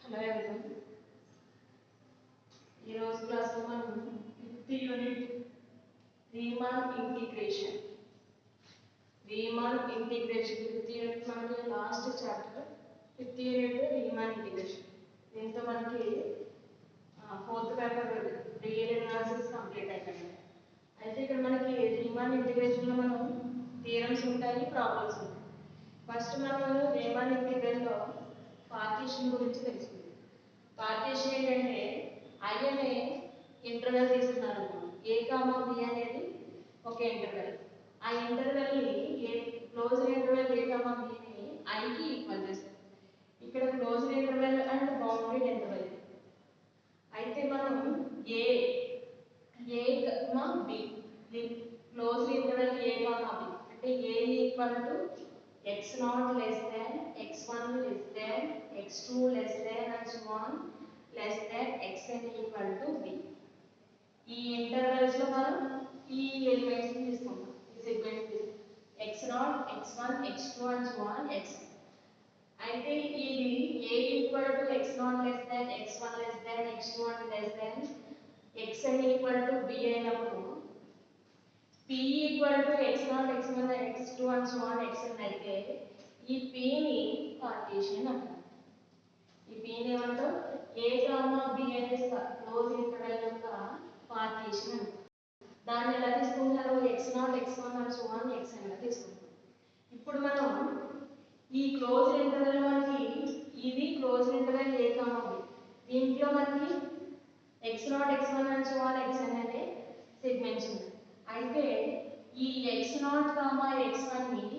Hello everyone, ఈరోజు క్లాస్లో మనం fifth unit Riemann integration fifth unit మనకి last chapter. Fifth unit Riemann integration. దీంతో మనకి fourth paper real analysis complete అయిపోయింది. అయితే ఇక్కడ మనకి రీమాన్ ఇంటిగ్రేషన్లో మనం థియరమ్స్ ఉంటాయి, ప్రాబ్లమ్స్ ఉంటాయి. ఫస్ట్ మనం రీమాన్ ఇంటిగ్రల్లో పార్టీషన్ గురించి తెలుసుకుందాం. పార్టీషన్ ఏంటంటే ఐ అనే ఇంటర్వెల్ తీసుకున్నారు. ఏ కామా బి అనేది ఒక ఇంటర్వెల్. ఆ ఇంటర్వెల్ ని close interval A comma B ని ఐ కి ఈక్వల్ చేస్తారు. ఇక్కడ close interval and bounded interval. అయితే మనం A comma B close interval A comma B అంటే A equal to x0 less than x1 less than x2 less than and so on less than xn equal to b. ఈ intervals లో మనం ఈ elements తీసుకుంటాం. ఈ sequence x0 x1 x2 and so on xn. అయితే ఇది a equal to x0 less than x1 less than x2 and less than xn equal to b అయినప్పుడు p equal to x0 x1 x2 and so on xn అయితే ఈ p ని partition అంటారు. ఈ p ని ఏమంటాం? a కామా b అనే close interval యొక్క పార్టీషన్ అంటారు. దాన్ని ఎలా తీసుకుంటారు? x0 x1 and so on xn గా తీసుకుంటారు. ఇప్పుడు మనం ఈ క్లోజ్ ఇంటర్వెల్ మనకి ఇది close interval a comma b. దీంట్లో మనకి x0 x1 and so on xn అనే సెగ్మెంట్స్ ఉన్నాయి. అయితే ఈ x0, x1 ని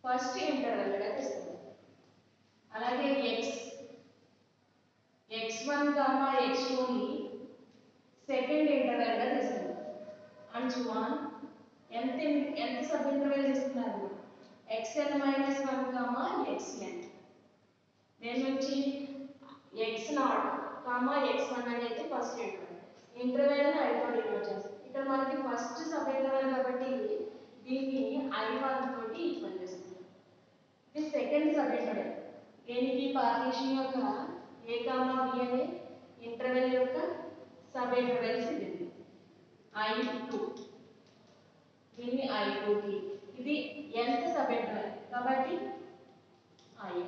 ఫస్ట్ ఇంటర్వెల్ గా తీసుకుందాం. అలాగే x1, x2 ని సెకండ్ ఇంటర్వెల్ గా తీసుకుందాం. అండ్ సో ఆన్ ఎంత సబ్ ఇంటర్వెల్ తీసుకున్నారు? xn - 1, xn. నేను వచ్చి x0, x1 అనేది ఫస్ట్ ఇంటర్వెల్ ని i తో డినోట్ చేస్తాం. ఇక్కడ మనకి ఫస్ట్ సబ్ ఇంటర్వెల్ కాబట్టి దీన్ని i1 తోటి ఈక్వల్ చేస్తున్నాం. ఇది సెకండ్ సబ్ ఇంటర్వెల్. దీనికి పార్టీషన్ యొక్క a కామా b అనే ఇంటర్వెల్ యొక్క సబ్ ఇంటర్వెల్స్ ఇది i2. దీన్ని i2 కి ఇది ఎంత సబ్ ఇంటర్వెల్ కాబట్టి i.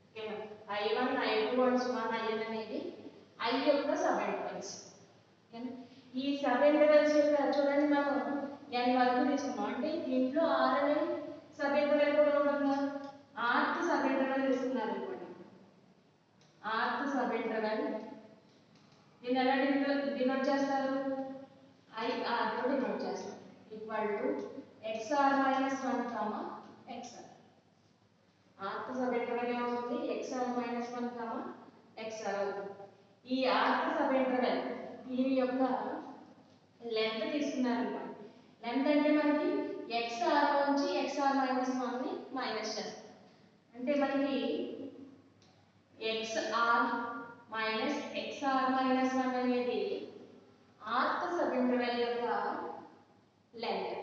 ఓకేనా? i1 i2 and so on in అనేది i యొక్క సబ్ ఇంటర్వెల్స్. ఈ సబ్ ఇంటర్వెల్స్ యొక్క చూడండి మనం n వరకు తీసుకున్నాం. అంటే దీంట్లో r అనే సబ్ ఇంటర్వెల్ కూడా ఉంటుంది. rth సబ్ ఇంటర్వెల్ తీసుకున్నారు అనుకోండి. rth సబ్ ఇంటర్వెల్ దీన్ని ఎలా డినోట్ చేస్తారు? ir తో డినోట్ చేస్తారు. Equal to xr - 1, xr. rth sub interval ఏమవుతుంది? xr - 1, xr అవుతుంది. ఈ rth సబ్ ఇంటర్వెల్ దీని యొక్క లెంత్ తీసుకున్నారు అనుకోండి. లెంత్ అంటే మనకి xr నుంచి xr - 1 ని మైనస్ చేస్తాం. అంటే మనకి xr - xr - 1 అనేది rth సబ్ ఇంటర్వెల్ యొక్క లెంత్.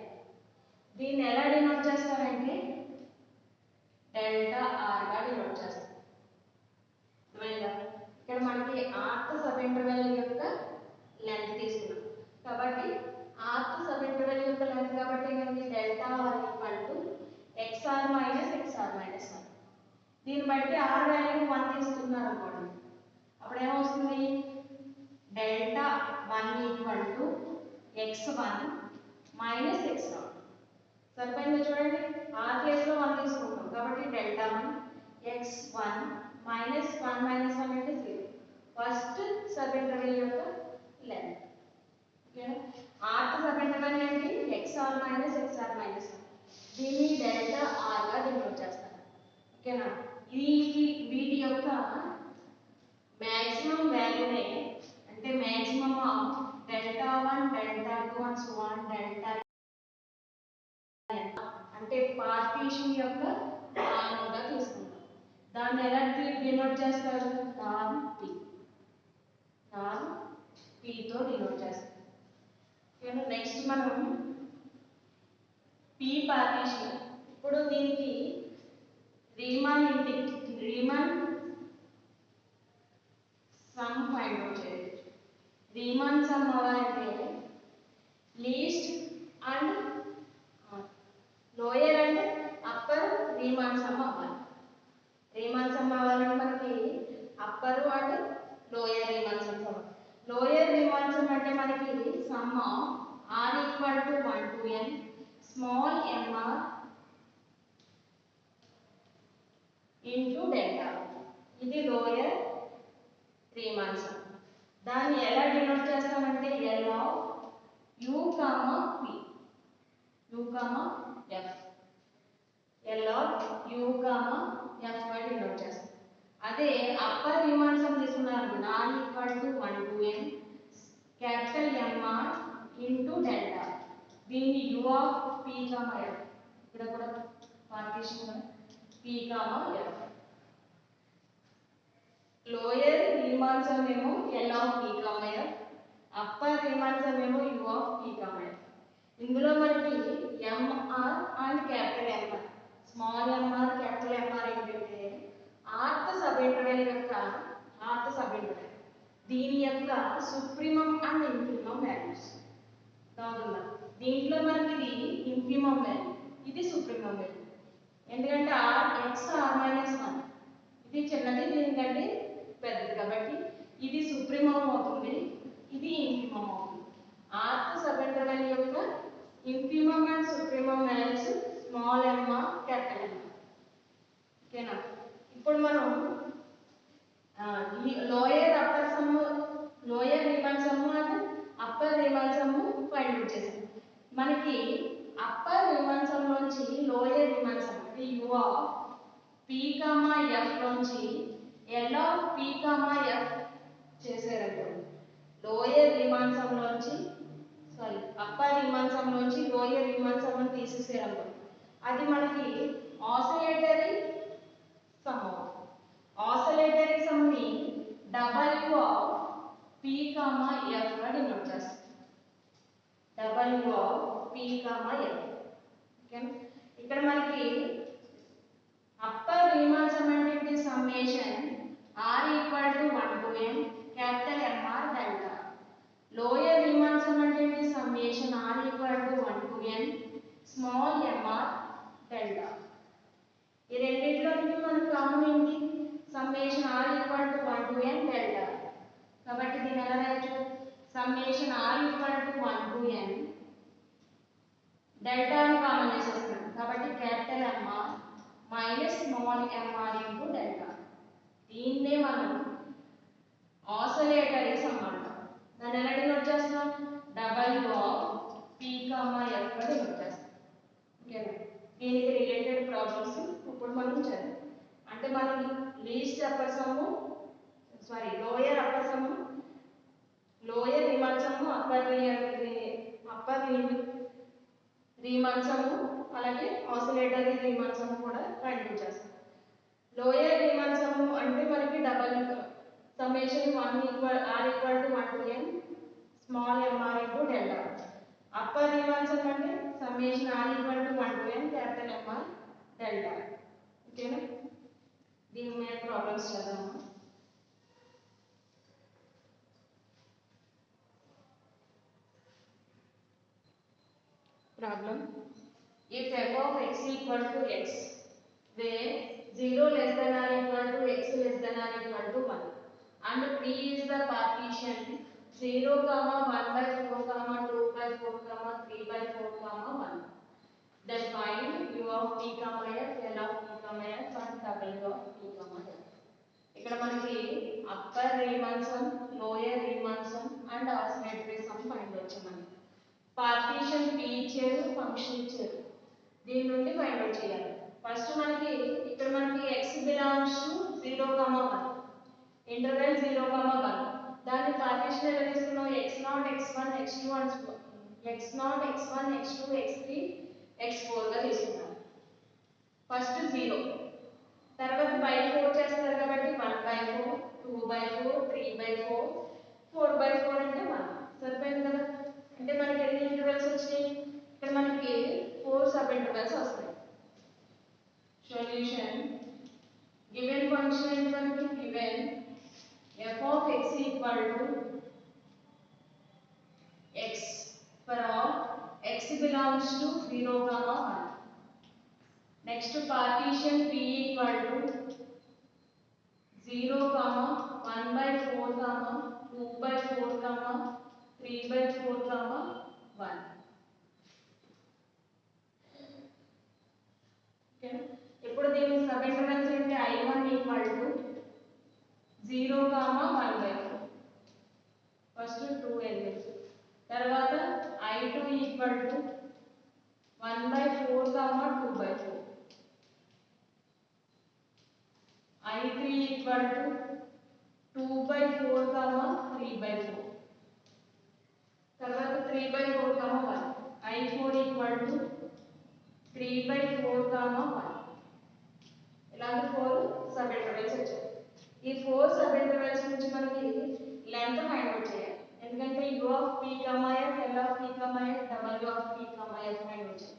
దీన్ని ఎలా డినోట్ చేస్తారంటే డెల్టా r గా డినోట్ చేస్తాం. ఇక్కడ మనకి rth సబ్ ఇంటర్వెల్ యొక్క లెంత్ తీసుకున్నాం కాబట్టి rth సబ్ ఇంటర్వెల్ యొక్క లెంత్ కాబట్టి మనకి delta r equal to xr - xr - 1. దీన్ని బట్టి r వాల్యూ 1 తీసుకున్నారు అనుకోండి. అప్పుడు ఏమవుతుంది? Delta 1 equal to x1 - x0. సరిపోయింది చూడండి. r ప్లేస్ లో 1 తీసుకుంటాం కాబట్టి డెల్టా 1 x1 - 1 - 1 అంటే 0. ఫస్ట్ సబ్ ఇంటర్వెల్ యొక్క లెంత్. ఓకేనా? rth సబ్ ఇంటర్వెల్ ఏంటి? xr - xr - 1. దీన్ని డెల్టా r గా డినోట్ చేస్తాం. ఓకేనా? వీటి యొక్క మాక్సిమం వాల్యూనే అంటే maximum of delta 1 delta 2 and so on delta అంటే పార్టీషన్ యొక్క మానంగా తీసుకుంటాం. దాన్ని ఎలా డినోట్ చేస్తారు? నార్మ్ p తో డినోట్ చేస్తాం. ఓకేనా? నెక్స్ట్ మనం p పార్టీషన్. ఇప్పుడు దీనికి రీమాన్ సమ్ అవ్వాలంటే least and lower and upper Riemann some అవ్వాలి. రీమాన్ సమ్ అవ్వాలంటే మనకి upper and lower Riemann some అవ్వాలి. లోయర్ రీమాన్ సమ్ అంటే మనకి some of r equal to 1 to n small mr into delta. ఇది లోయర్ రీమాన్ సమ్. దాన్ని ఎలా denote చేస్తామంటే L of u, p u, f L of u, f గా denote చేస్తాం. అదే అప్పర్ రీమాన్ సమ్ తీసుకున్నారనుకోండి r equal to 1 to n capital mr into delta. దీన్ని u of p, f ఇక్కడ కూడా పార్టీషన్ కదా p, f. Lower Riemann some ఏమో L of p, f, upper Riemann some ఏమో u of p, f. ఇందులో మనకి mr and capital mr, small mr capital mr ఏంటంటే rth sub interval యొక్క దీని యొక్క సుప్రీమం అండ్ ఇన్ఫిమం వాల్యూస్ కావున దీంట్లో మనకి ఇది ఇన్ఫిమం వాల్యూ, ఇది సుప్రీమం వాల్యూ. ఎందుకంటే x r-1 ఇది చిన్నది దీనికంటే పెద్దది కాబట్టి ఇది సుప్రీమం అవుతుంది, ఇది ఇన్ఫిమం అవుతుంది. rth సబ్ ఇంటర్వెల్ యొక్క infimum and supremum values small m, capital M. ఓకేనా? ఇప్పుడు మనం ఈ lower Riemann some and upper Riemann some find out చేసాం. మనకి అప్పర్ రీమాన్ సమ్ నుంచి లోయర్ రీమాన్ సమ్ అంటే u of p, f నుంచి L of p, f చేసారనుకోండి. లోయర్ రీమాన్ సమ్ నుంచి అప్పర్ రీమాన్ సమ్ నుంచి లోయర్ రీమాన్ సమ్ తీసేసారనుకోండి. అది మనకి ఆసిలేటరీ సమ్ అవుతుంది. ఆసిలేటరీ సమ్ ని w of p, f గా డినోట్ చేస్తాం. w of p, f. Okay, ఇక్కడ మనకి అప్పర్ రీమాన్ సమ్ అంటే summation r equal to 1 to n capital mr delta. Lower Riemann sum అంటే summation r equal to 1 to n small mr delta. ఈ రెండిట్లో నుంచి మనకు కామన్ ఏంటి? Summation r equal to 1 to n delta. కాబట్టి దీని ఎలా రాయొచ్చు? Summation r equal to 1 to n delta ని కామన్ చేసేస్తున్నాం కాబట్టి capital mr minus small mr into delta. దీన్నే మనం ఆసిలేటరీ సమ్ అంటాం. దాన్ని ఎలా డినోట్ చేస్తాం? w of p, f గా డినోట్ చేస్తాం. ఓకేనా? దీనికి రిలేటెడ్ ప్రాబ్లమ్స్ ఇప్పుడు మనం చేద్దాం. అంటే మనం least upper sum lower upper sum, lower Riemann sum, upper Riemann sum, అలాగే ఆసిలేటరీ రీమాన్ సమ్ కూడా ఫైండ్ అవుట్ చేస్తాం. లోయర్ రీమాన్ సమ్ అంటే మనకి summation r equal to 1 to n small mr into delta. Upper Riemann sum అంటే summation r equal to 1 to n capital mr delta. ఓకేనా? దీని మీద problems చేద్దాము. Problem: if f of x equal to x, where 0 less than or equal to x less than or equal to 1, and P is the partition 0, 1 by 4, 2 by 4, 3 by 4, 1, then find u of p, f, L of p, f, and w of p, f. ఇక్కడ మనకి upper Riemann some, lower Riemann some and oscillatory some find వచ్చామని. Partition p ఇచ్చారు, function ఇచ్చారు, దీని నుండి find out చేయాలి. First మనకి ఇక్కడ మనకి x బిలాంగ్స్ టు 0, 1 ఇంటర్వెల్ 0, 1. దాని పార్టీషన్ ఎలా తీసుకున్నాం? x0, x1, x2 x0, x1, x2, x3, x4 గా తీసుకున్నాం. ఫస్ట్ 0, తర్వాత బై 4 చేస్తారు కాబట్టి 1/4, 2/4, 3/4, 4/4 అంటే 1. సరిపోయింది కదా? అంటే మనకి ఎన్ని ఇంటర్వెల్స్ వచ్చాయి? ఇక్కడ మనకి 4 సబ్ ఇంటర్వెల్స్ వస్తాయి. సొల్యూషన్ గివెన్ ఫంక్షన్ అంటే మనకి given f of x equal to belongs to 0, 1. Next partition P equal to 0, 1 by 4, 2 by 4, 3 by 4, 1. Okay. ఇప్పుడు దీని సబ్ ఇంటర్వెల్స్ అంటే I1 equal to 0, 1 by 4. First 2 elements. తర్వాత I2 equal to 1 by 4, 2 by 4. I3 equal to 2 by 4, 3 by 4. తర్వాత 3 by 4, 1. I4 equal to 3 by 4, 1. ఇలాంటి 4 sub intervals వచ్చాయి. ఈ 4 sub intervals నుంచి మనకి లెంత్ ఫైండ్ అవుట్ చేయాలి. ఎందుకంటే u of p, f, l of p, f, w of p, f find out చేయాలి.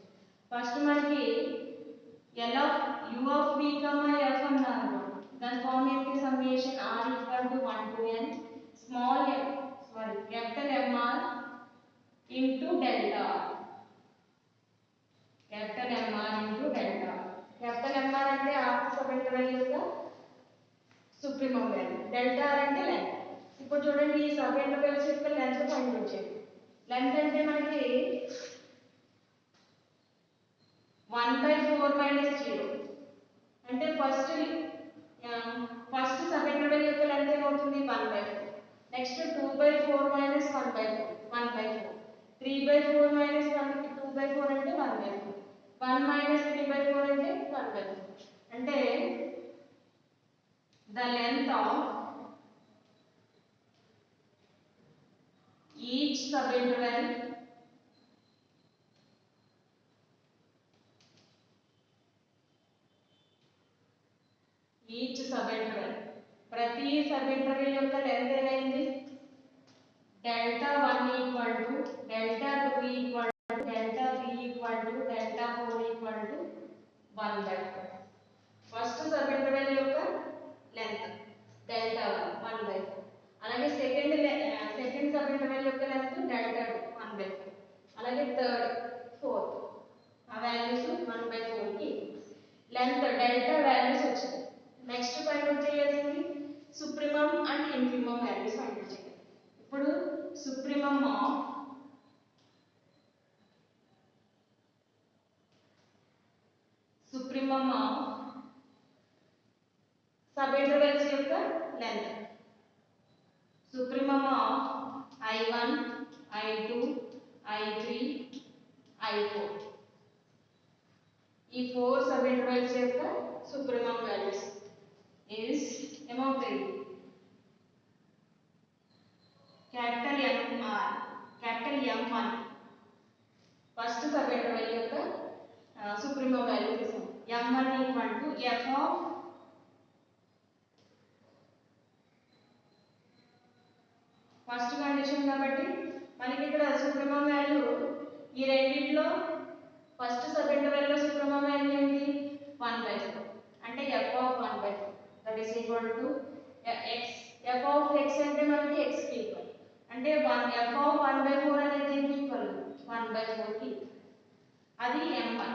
First మనకి l of u of p, f అన్నారు. దాని ఫార్మ్ ఏంటి? Summation r equal to 1 to n small m, sorry, capital MR into delta r. capital MR into delta r. capital MR అంటే r sub interval యొక్క supremum value, delta r అంటే length. ఇప్పుడు చూడండి ఈ sub intervals యొక్క length find out చేయాలి. Length అంటే మనకి 1 by 4 minus 0 అంటే ఫస్ట్ సబ్ ఇంటర్వెల్ యొక్క లెంత్ ఏమవుతుంది? 1 by 4. Next 2 by 4 minus 1 by 4, 1 by 4. 3 by 4 minus 2 by 4 అంటే 1 by 4. 1 minus 3 by 4 అంటే 1 by 4. అంటే the length of each subinterval ప్రతి సబింటర్వల్ యొక్క లెంత్ ఏమైంది? Delta 1 equal to delta 2 equal to delta 3 equal to delta 4 equal to 1 by 4. First subinterval యొక్క length delta 1 by 4. అలాగే second సబింటర్వల్ యొక్క length delta 2 1 by 4. అలాగే third, fourth ఆ values 1 by 4 కి length delta values వచ్చాయి. నెక్స్ట్ ఫైండ్ అవుట్ చేయాల్సింది supremum and infimum values find out చేయాలి. ఇప్పుడు సుప్రీమం ఆఫ్ సబ్ ఇంటర్వెల్స్ యొక్క length. Supremum of I1, I2, I3, I4 ఈ 4 సబ్ ఇంటర్వెల్స్ యొక్క సుప్రీమం వాల్యూస్ is ఏమవుతాయి? Capital MR, capital M1 first sub interval యొక్క supremum value తీసుకుంటాం. M1 equal to f of first condition కాబట్టి మనకి ఇక్కడ supremum value ఈ రెండిట్లో ఫస్ట్ సబ్ ఇంటర్వెల్ లో సుప్రీమం వాల్యూ ఏంటి? 1 by 4 అంటే f of 1 by 4 that is equal to x. f of x అంటే మనకి x కి ఈక్వల్ అంటే f of 1 by 4 అనేది దేనికి ఈక్వల్? 1 by 4 కి. అది m1.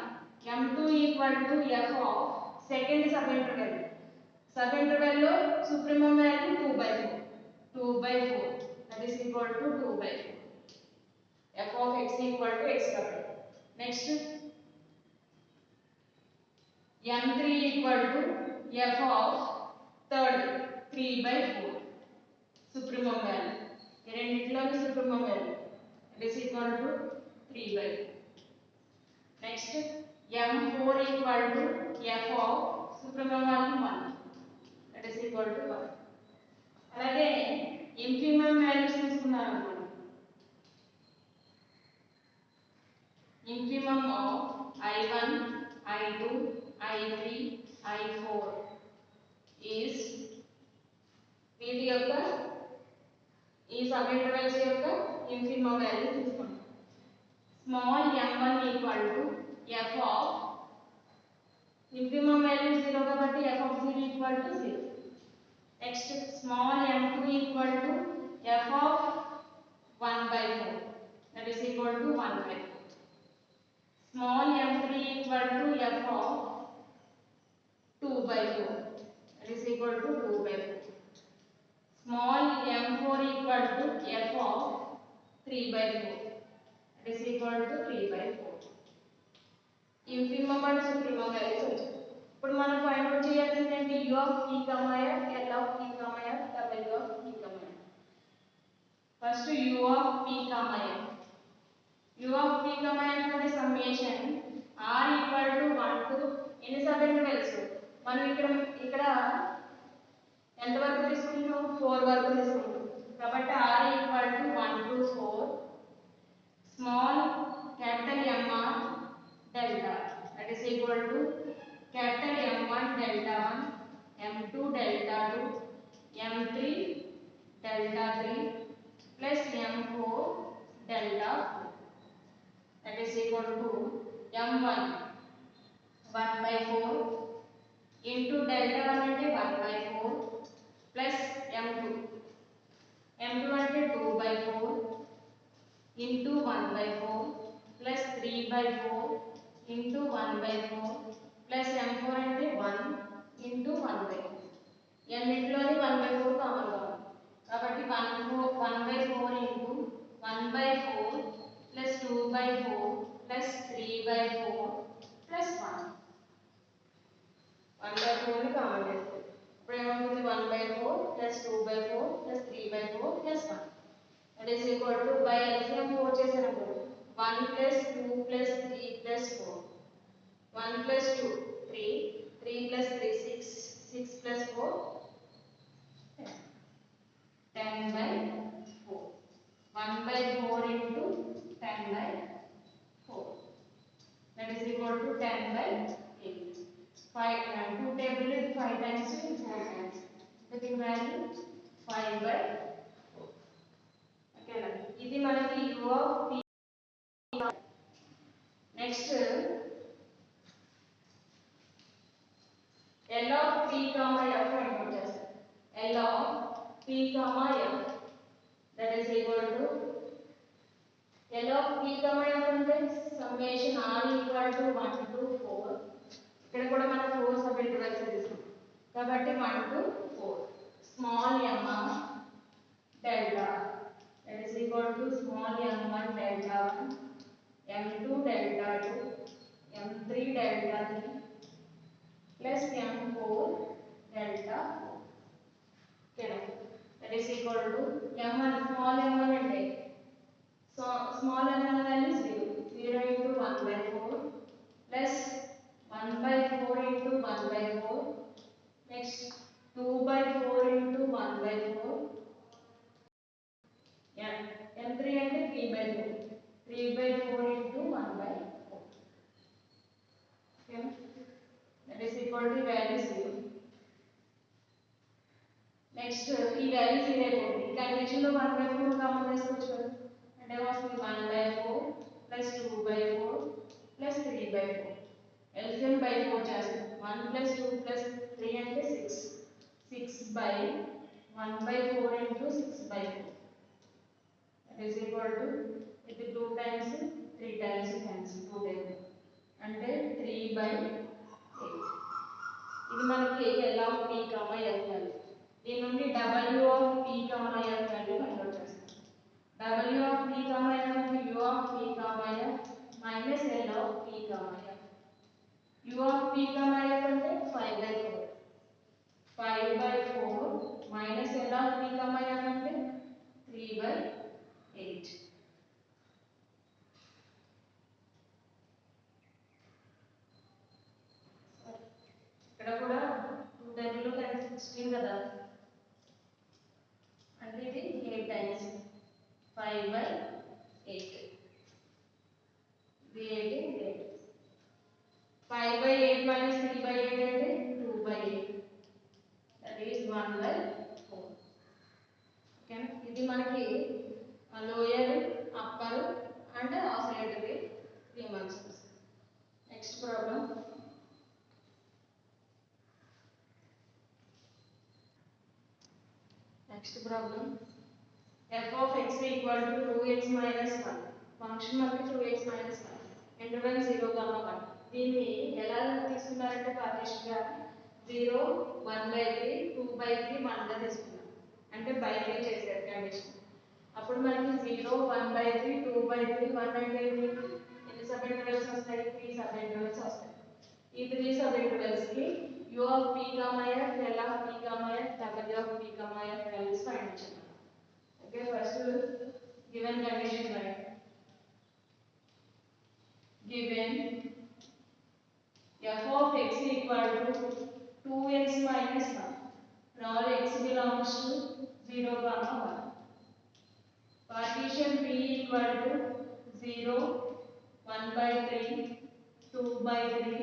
m2 equal to f of second sub interval లో supremum value 2 by 4, 2 by 4 that is equal to 2 by 4. f of x equal to x double. Next m3 equal to f of third 3 by 4 supremum value. ఈ రెండిట్లోని supremum value that is equal to 3 by 4. Next m4 equal to f of supremum value 1 that is equal to 1. అలాగే infimum values తీసుకున్నాం అనుకోండి. infimum of I1, I2, I3, I4 is వీటి యొక్క ఈ sub intervals యొక్క infimum value తీసుకుంటాం. Small m1 equal to f of infimum value 0 కాబట్టి f of 0 equal to 0. Next small m2 equal to f of 1 by 4 that is equal to 1 by 4. small m3 equal to f of 2 by 4, that is equal to 2 by 4. Small m4 equal to f of 3 by 4, that is equal to 3 by 4. Infimum and supremum values వచ్చాయి. ఇప్పుడు మనం find out చేయాల్సింది ఏంటి? u of p, f, l of p, f, w of p, f. First u of p, f. u of p, f అంటే summation r equal to 1 to ఎన్ని sub intervals మనం ఇక్కడ ఎంత వరకు తీసుకుంటాం? 4 వరకు తీసుకుంటాం. కాబట్టి r equal to 1 to 4 small capital M1 delta, that is equal to capital M1 delta 1, M2 delta 2, M3 delta 3 plus M4 delta 4, that is equal to M1 1 by 4 into delta 1 అంటే 1 by 4 plus M2 అంటే 2 by 4 into 1 by 4 plus 3 by 4 into 1 by 4 plus M4 అంటే 1 into 1 by 4. ఎన్నిట్లోని 1 by 4 common గా ఉంది కాబట్టి 1 by 4 into 1 by 4 plus 2 by 4 plus 3 by 4 plus 1. 1 by 4 ని common చేస్తాం. ఇప్పుడు ఏమవుతుంది? 1 by 4 plus 2 by 4 plus 3 by 4 plus 1. That is equal to by LCM 4 చేసారనుకో 1 plus 2 plus 3 plus 4. 1 plus 2 3, 3 plus 3 6, 6 plus 4 10 by 4. 1 by 4 into 10 by 4. That is equal to 10 by 8. 2 table is 5 times to 4 times. The value 5 by 4. Okay, ఇది మనకి u of p. Next L of p, f find చేస్తాం. L of p, f, that is equal to L of p, f అంటే summation r equal to 1 to 4. ఇక్కడ కూడా మనం 4 sub intervals తీసుకుంటాం కాబట్టి 1 to 4 small m delta, that is equal to small m1 delta 1, m2 delta 2, m3 delta 3 plus m4 delta 4. Okay, that is equal to m1 small m1 అంటే so small m1 value 0 into 1 by 4 plus 1 by 4 into 1 by 4, next 2 by 4 into 1 by 4, m3 అంటే 3 by 4, 3 by 4 into 1 by 4. Okay, that is equal to value 0. Next ఈ value 0 అయిపోతుంది. ఈ condition లో 1 by 4 common తీసుకోవచ్చు కదా అంటే వస్తుంది 1 by 4 plus 2 by 4 plus 3 by 4. LCM by 4 చేస్తాం. 1 plus 2 plus 3 అంటే 6. 6 by 1 by 4 into 6 by 4. That is equal to ఇది 2 times 3 times times 2 table అంటే 3 by 8. ఇది మనకి L of p, f value. దీని నుండి W of p, f value find out చేస్తాం. W of p, f అంటే U of p, f minus L of p, f. U of p, f అంటే 5 by 4. 5 by 4 minus L of p, f అంటే 3 by 8. ఇక్కడ కూడా 2 టైంలో 16 కదా అంటే ఇది 8 times 5 by 8. ఇది 8. 5 by 8 minus 3 by 8 అంటే 2 by 8. That is 1 by 4. Okay, ఇది మనకి lower upper and oscillatory 3 marks. Next problem f of x equal to 2x minus 1. Function మనకి 2x minus 1. ఇంటర్వెల్ 0, 1. దీన్ని ఎలా తీసుకున్నారంటే పార్టీషన్ గా 0, 1/3, 2/3, 1 గా తీసుకున్నాం. అంటే బై 3 చేశారు కండిషన్. అప్పుడు మనకి 0, 1/3, 2/3, 1 అంటే ఎన్ని సబ్ ఇంటర్వెల్స్ వస్తాయి? 3 సబ్ ఇంటర్వెల్స్ వస్తాయి. ఈ 3 సబ్ ఇంటర్వెల్స్ కి u of p, f, l of p, f, w of p, f values find చేయాలి. Okay, first given condition right. Given f of x equal to 2x minus 1 for all x belongs to 0, 1. Partition p equal to 0, 1/3, 2/3,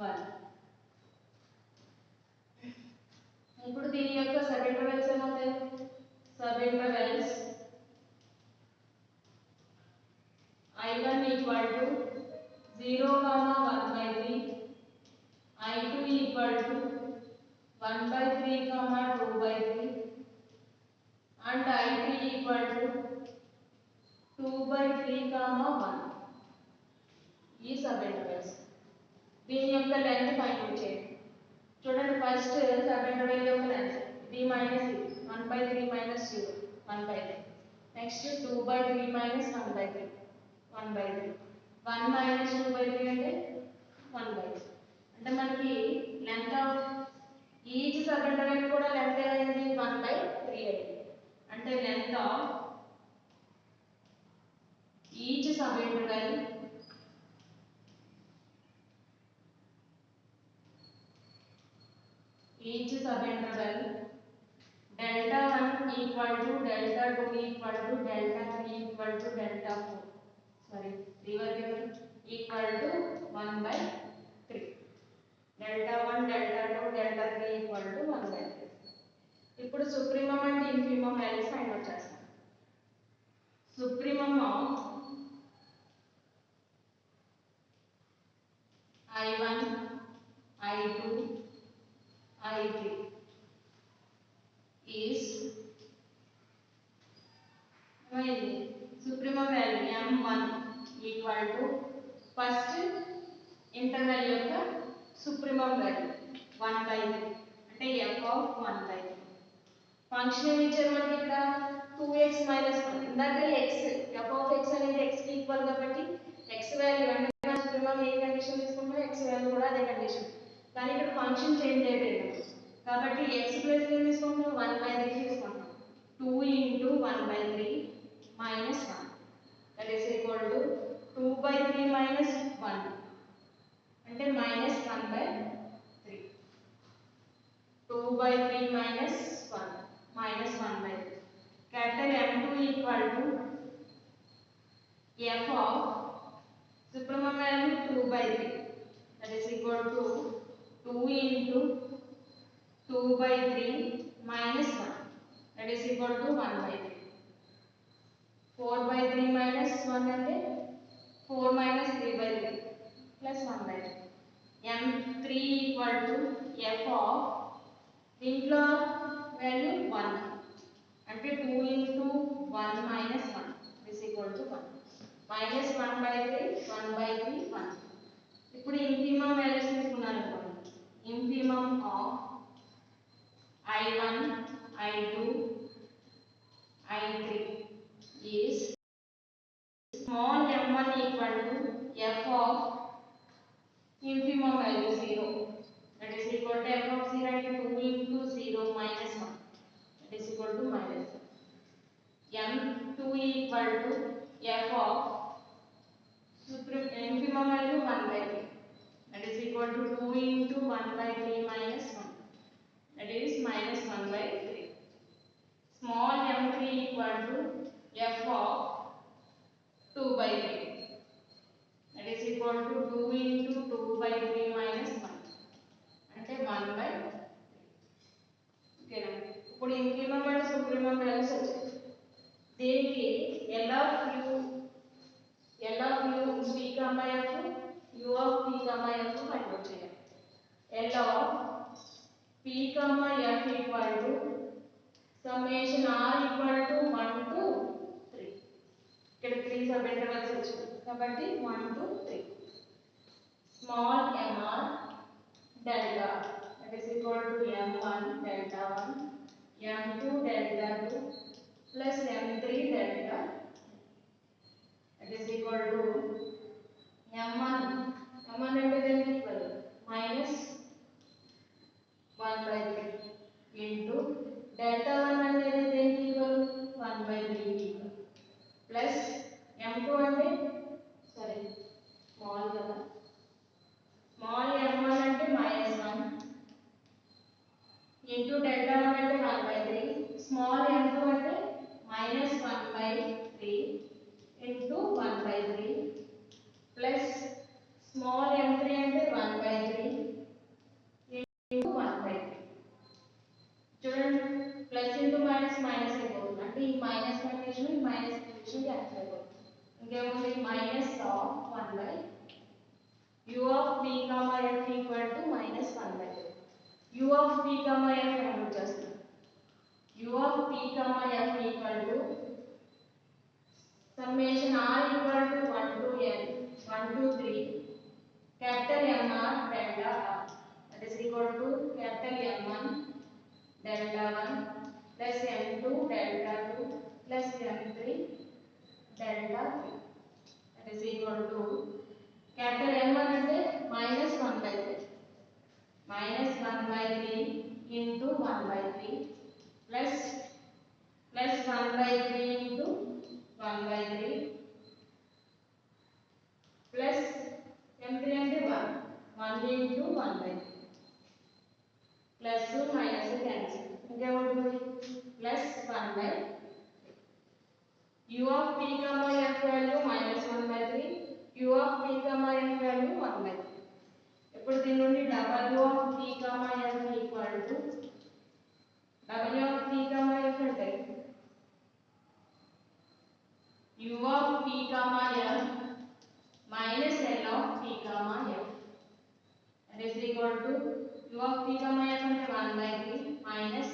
1. ఇప్పుడు దీని యొక్క sub intervals ఏమవుతాయి? Sub intervals I1 equal to 0, 1/3, I2 equal to 1/3, 2/3, and I3 equal to 2/3, 1. ఈ sub intervals దీని యొక్క length find out చేయండి. చూడండి, first sub interval యొక్క length d minus 1/3 minus 0, 1/3. Next 2/3 minus 1/3, 1/3. 1 minus 2/3 అంటే 1/3. అంటే మనకి length of each sub interval కూడా లెంగ్త్ అనేది 1/3 అయింది. అంటే length of each sub interval delta 1 equal to delta 2 equal to delta 3 equal to delta 4. Sorry, equal to 1/3. Delta 1, delta 2, delta 3 equal to 1/3. ఇప్పుడు supremum and infimum values find out చేస్తాం. Supremum of I1, I2, I3 is supremum value m1 equal to first interval యొక్క supremum value 1/3 అంటే f of 1/3. Function ఏమి ఇచ్చారు మనకి ఇక్కడ 2x minus 1. ఇందాక x f of x అనేది x కి ఈక్వల్ కాబట్టి x వాల్యూ అంటే మన సుప్రీమం ఏ కండిషన్ తీసుకుంటాం x వాల్యూ కూడా అదే కండిషన్. కానీ ఇక్కడ ఫంక్షన్ చేంజ్ అయిపోయింది కాబట్టి x ప్లస్ ఏం తీసుకుంటాం 1/3 తీసుకుంటాం. 2 into 1/3 minus 1 that is equal to 2/3 minus 1 అంటే minus 1/3. 2/3 minus 1 minus 1/3. Capital M2 equal to f of supremum value 2/3 that is equal to 2 into 2/3 minus 1 that is equal to 1/3. 4/3 minus 1 అంటే 4 minus 3/3 plus 1/3. M3 equal to f of దీంట్లో value 1 అంటే 2 into 1 minus 1 is equal to 1 minus 1/3 1/3 1. ఇప్పుడు ఇన్ఫీమం values తీసుకున్నాను అనుకోండి. ఇన్ఫీమం of I1, I2, I3 is small m1 equal to f of infimum value 0 that is equal to f of 0 into 2 into 0 minus 1 that is equal to minus 1. M2 equal to f of infimum value 1/3 that is equal to 2 into 1/3 minus 1 that is minus 1/3. Small m3 equal to f of 2/3 that is equal to 2 into 2/3 minus 1 అంటే 1/3. ఓకేనా? ఇప్పుడు ఇన్ఫీమం and supremum values వచ్చాయి. దీనికి L of u p, f, u of p, f find out చేయాలి. L of p, f equal to summation r equal to 1 to 3. ఇక్కడ 3 sub intervals వచ్చాయి కాబట్టి 1 2 3 small mr delta that is equal to m1 delta 1 m2 delta 2 plus m3 delta that is equal to m1 అంటే దేనికి equal minus 1 by 3 into delta 1 అనేది దేనికి equal 1 by 3 equal plus m2 అంటే sorry small కదా small m1 అంటే -1 into delta 1 అంటే 1 by 3 small m2 అంటే -1 by 3 into 1 by 3 plus small m3 అంటే 1 by 3 into 1 by 3 చూడండి ప్లస్ ఇంటూ మైనస్ మైనస్ అయిపోతుంది అంటే ఈ మైనస్ కండిషన్ ఈ మైనస్ కండిషన్ క్యాన్సిల్ అయిపోతుంది ఇంకేముంది minus of 1 by u of p comma f equal to minus 1 by u of p comma f find చేస్తాం u of p comma f equal to summation r equal to 1 to n 1 to 3 capital mr delta r that is equal to capital m1 delta 1 plus m2 delta 2 plus m3 delta 3 that is equal to capital M1 అంటే minus 1 by 3 minus 1 by 3 into 1 by 3 plus 1 by 3 into 1 by 3 plus m3 అంటే 1 into 1 by 3 plus minus cancel ఇంకేముంటుంది plus 1 by u of p comma f value -1 by 3 u of p comma f value 1 by 3 ఇప్పుడు దీని నుండి w of p comma f equal to w of p comma f అంటే u of p comma f minus l of p comma f that is equal to u of p comma f అంటే 1 by 3 minus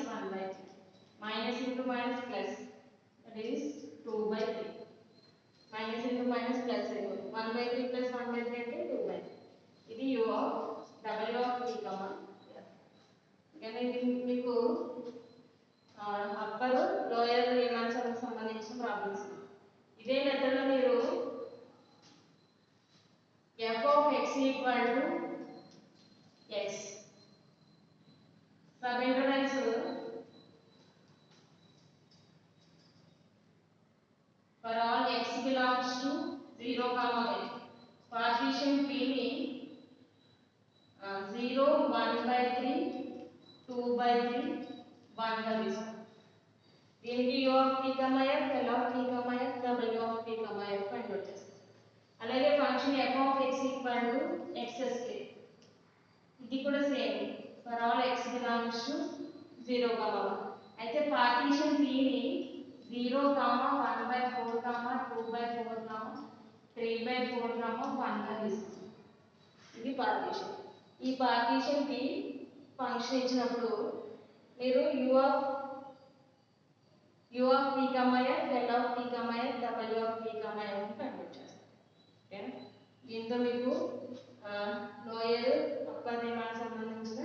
1 by 3 minus into minus plus that is 2 by 3 minus into minus plus 1 by 3 plus 1 by 3 అంటే 2 by 3 ఇది u of w of p comma f కానీ ఇది మీకు upper lower రీమాన్స్ కి సంబంధించిన problems ఇదే method లో మీరు f of x equal to x sub intervals for all x belongs to 0 comma y partition p ని 0 1 by 3 2 by 3 1 గా తీసుకోండి దీనికి u of p comma f l of p comma f w of p comma f find out చేస్తాం అలాగే function f of x equal to x square ఇది కూడా same for all x belongs to 0 comma 1 అయితే partition p ని 0 comma 1 by 4 comma 2 by 4 comma 3 by 4 comma 1 గా తీసుకుంటాం ఇది partition ఈ పార్టీషన్ p ఫంక్షన్ ఇచ్చినప్పుడు మీరు u of p comma f l of p comma f w of p comma f find చేస్తారు okay దీంతో మీకు లోయర్ అప్పర్ రీమాన్స్ సంబంధించిన